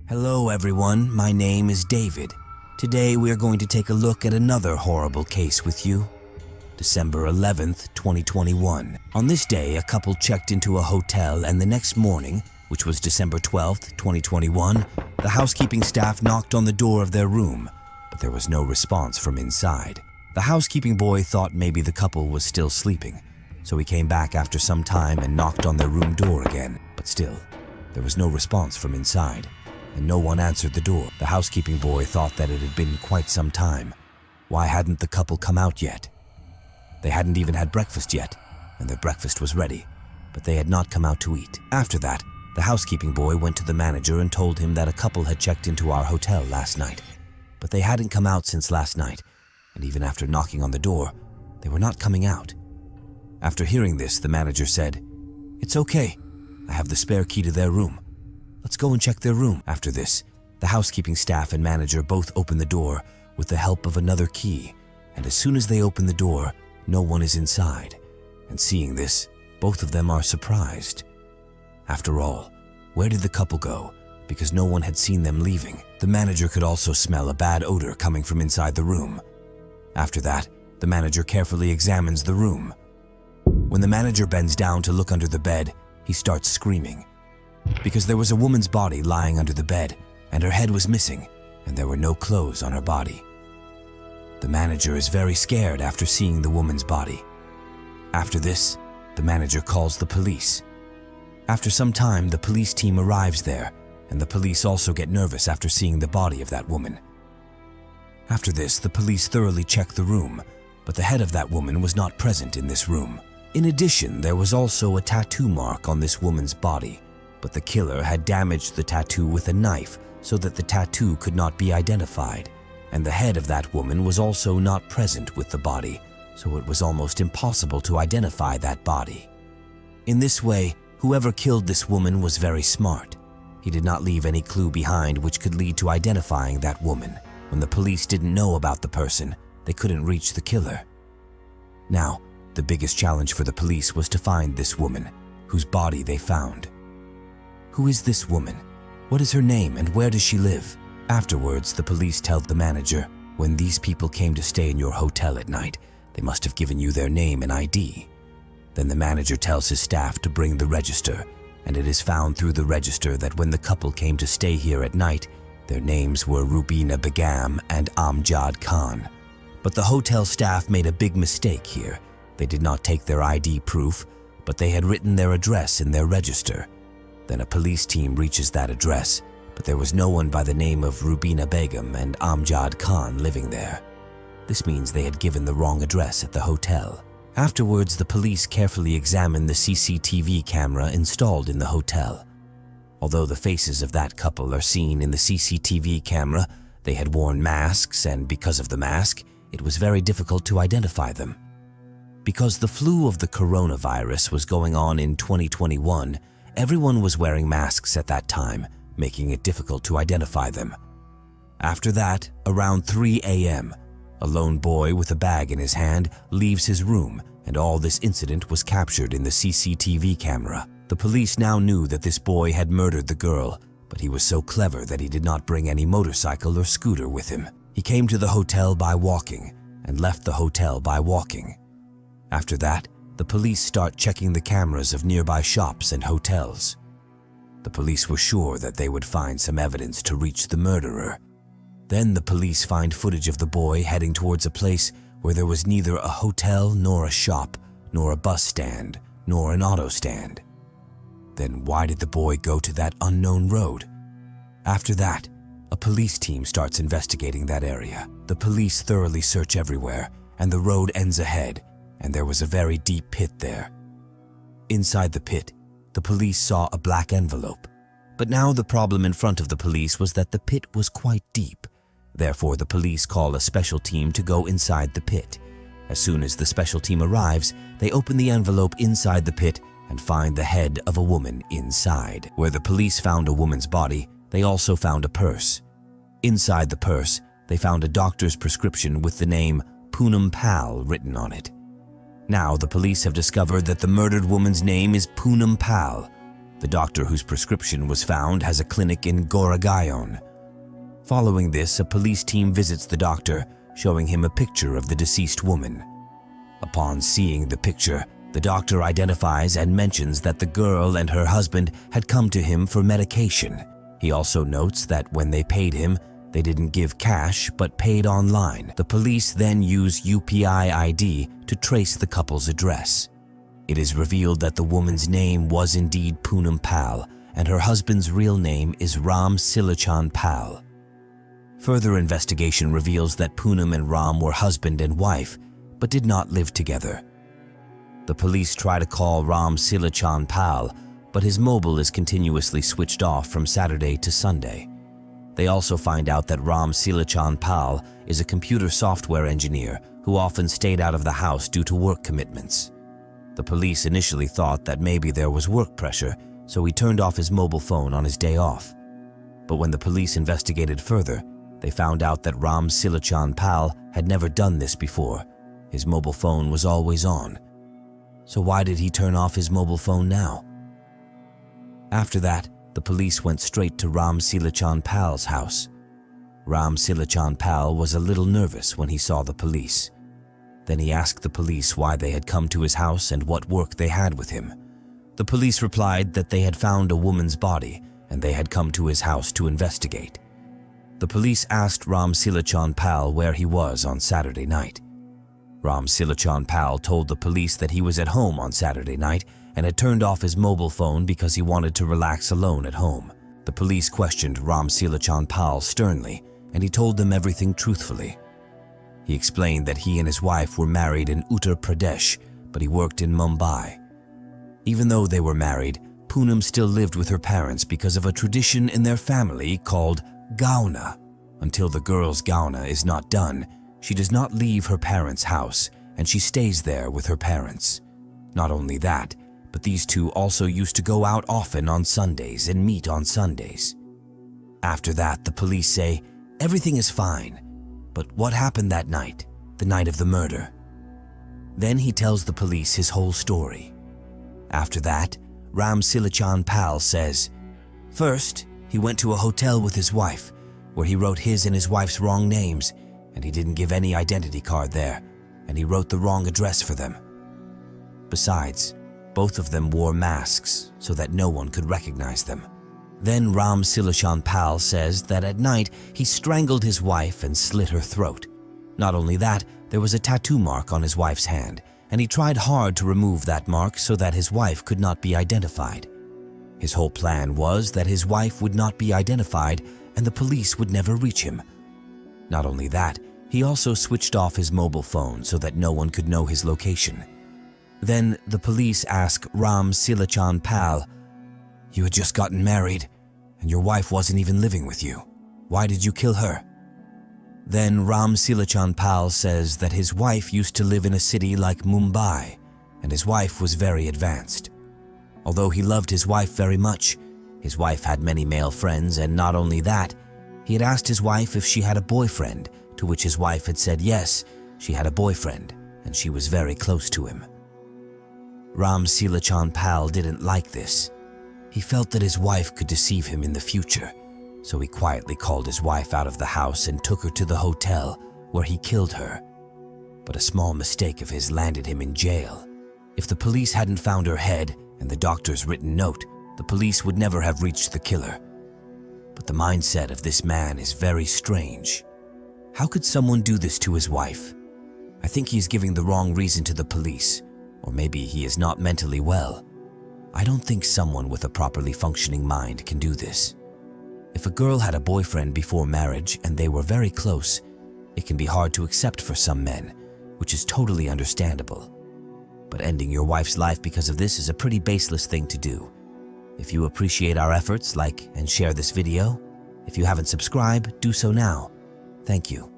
Hello everyone, my name is David. Today we are going to take a look at another horrible case with you. December 11th, 2021. On this day, a couple checked into a hotel, and the next morning, which was December 12th, 2021, the housekeeping staff knocked on the door of their room, but there was no response from inside. The housekeeping boy thought maybe the couple was still sleeping, so he came back after some time and knocked on their room door again, but still, there was no response from inside, and no one answered the door. The housekeeping boy thought that it had been quite some time. Why hadn't the couple come out yet? They hadn't even had breakfast yet, and their breakfast was ready, but they had not come out to eat. After that, the housekeeping boy went to the manager and told him that a couple had checked into our hotel last night, but they hadn't come out since last night, and even after knocking on the door, they were not coming out. After hearing this, the manager said, "It's okay, I have the spare key to their room. Let's go and check their room." After this, the housekeeping staff and manager both opened the door with the help of another key, and as soon as they open the door, no one is inside. And seeing this, both of them are surprised. After all, where did the couple go? Because no one had seen them leaving. The manager could also smell a bad odor coming from inside the room. After that, the manager carefully examines the room. When the manager bends down to look under the bed, he starts screaming, because there was a woman's body lying under the bed, and her head was missing, and there were no clothes on her body. The manager is very scared after seeing the woman's body. After this, the manager calls the police. After some time, the police team arrives there, and the police also get nervous after seeing the body of that woman. After this, the police thoroughly check the room, but the head of that woman was not present in this room. In addition, there was also a tattoo mark on this woman's body, but the killer had damaged the tattoo with a knife so that the tattoo could not be identified, and the head of that woman was also not present with the body, so it was almost impossible to identify that body. In this way, whoever killed this woman was very smart. He did not leave any clue behind which could lead to identifying that woman. When the police didn't know about the person, they couldn't reach the killer. Now, the biggest challenge for the police was to find this woman, whose body they found. Who is this woman? What is her name and where does she live? Afterwards, the police tell the manager, "When these people came to stay in your hotel at night, they must have given you their name and ID." Then the manager tells his staff to bring the register, and it is found through the register that when the couple came to stay here at night, their names were Rubina Begum and Amjad Khan. But the hotel staff made a big mistake here. They did not take their ID proof, but they had written their address in their register. Then a police team reaches that address, but there was no one by the name of Rubina Begum and Amjad Khan living there. This means they had given the wrong address at the hotel. Afterwards, the police carefully examined the CCTV camera installed in the hotel. Although the faces of that couple are seen in the CCTV camera, they had worn masks, and because of the mask, it was very difficult to identify them. Because the flu of the coronavirus was going on in 2021, everyone was wearing masks at that time, making it difficult to identify them. After that, around 3 a.m., a lone boy with a bag in his hand leaves his room, and all this incident was captured in the CCTV camera. The police now knew that this boy had murdered the girl, but he was so clever that he did not bring any motorcycle or scooter with him. He came to the hotel by walking, and left the hotel by walking. After that, the police start checking the cameras of nearby shops and hotels. The police were sure that they would find some evidence to reach the murderer. Then the police find footage of the boy heading towards a place where there was neither a hotel nor a shop, nor a bus stand, nor an auto stand. Then why did the boy go to that unknown road? After that, a police team starts investigating that area. The police thoroughly search everywhere, and the road ends ahead, and there was a very deep pit there. Inside the pit, the police saw a black envelope. But now the problem in front of the police was that the pit was quite deep. Therefore, the police call a special team to go inside the pit. As soon as the special team arrives, they open the envelope inside the pit and find the head of a woman inside. Where the police found a woman's body, they also found a purse. Inside the purse, they found a doctor's prescription with the name Poonam Pal written on it. Now the police have discovered that the murdered woman's name is Poonam Pal, The doctor whose prescription was found has a clinic in Goragayon. Following this, a police team visits the doctor, showing him a picture of the deceased woman. Upon seeing the picture, the doctor identifies and mentions that the girl and her husband had come to him for medication. He also notes that when they paid him, they didn't give cash but paid online. The police then use UPI ID to trace the couple's address. It is revealed that the woman's name was indeed Poonam Pal, and her husband's real name is Ram Silachan Pal. Further investigation reveals that Poonam and Ram were husband and wife, but did not live together. The police try to call Ram Silachan Pal, but his mobile is continuously switched off from Saturday to Sunday. They also find out that Ram Silachan Pal is a computer software engineer who often stayed out of the house due to work commitments. The police initially thought that maybe there was work pressure, so he turned off his mobile phone on his day off. But when the police investigated further, they found out that Ram Silachan Pal had never done this before. His mobile phone was always on. So why did he turn off his mobile phone now? After that, the police went straight to Ram Silachan Pal's house. Ram Silachan Pal was a little nervous when he saw the police. Then he asked the police why they had come to his house and what work they had with him. The police replied that they had found a woman's body and they had come to his house to investigate. The police asked Ram Silachan Pal where he was on Saturday night. Ram Silachan Pal told the police that he was at home on Saturday night and had turned off his mobile phone because he wanted to relax alone at home. The police questioned Ram Silachan Pal sternly, and he told them everything truthfully. He explained that he and his wife were married in Uttar Pradesh, but he worked in Mumbai. Even though they were married, Poonam still lived with her parents because of a tradition in their family called Gauna. Until the girl's Gauna is not done, she does not leave her parents' house, and she stays there with her parents. Not only that, but these two also used to go out often on Sundays and meet on Sundays. After that, the police say, everything is fine, but what happened that night, the night of the murder? Then he tells the police his whole story. After that, Ram Silachan Pal says, first, he went to a hotel with his wife, where he wrote his and his wife's wrong names, and he didn't give any identity card there, and he wrote the wrong address for them. Besides, both of them wore masks so that no one could recognize them. Then Ram Silachan Pal says that at night he strangled his wife and slit her throat. Not only that, there was a tattoo mark on his wife's hand, and he tried hard to remove that mark so that his wife could not be identified. His whole plan was that his wife would not be identified and the police would never reach him. Not only that, he also switched off his mobile phone so that no one could know his location. Then the police ask Ram Silachan Pal, you had just gotten married, and your wife wasn't even living with you. Why did you kill her? Then Ram Silachan Pal says that his wife used to live in a city like Mumbai, and his wife was very advanced. Although he loved his wife very much, his wife had many male friends, and not only that, he had asked his wife if she had a boyfriend, to which his wife had said yes, she had a boyfriend, and she was very close to him. Ram Silachan Pal didn't like this. He felt that his wife could deceive him in the future, so he quietly called his wife out of the house and took her to the hotel, where he killed her. But a small mistake of his landed him in jail. If the police hadn't found her head and the doctor's written note, the police would never have reached the killer. But the mindset of this man is very strange. How could someone do this to his wife? I think he is giving the wrong reason to the police, or maybe he is not mentally well. I don't think someone with a properly functioning mind can do this. If a girl had a boyfriend before marriage and they were very close, it can be hard to accept for some men, which is totally understandable. But ending your wife's life because of this is a pretty baseless thing to do. If you appreciate our efforts, like and share this video. If you haven't subscribed, do so now. Thank you.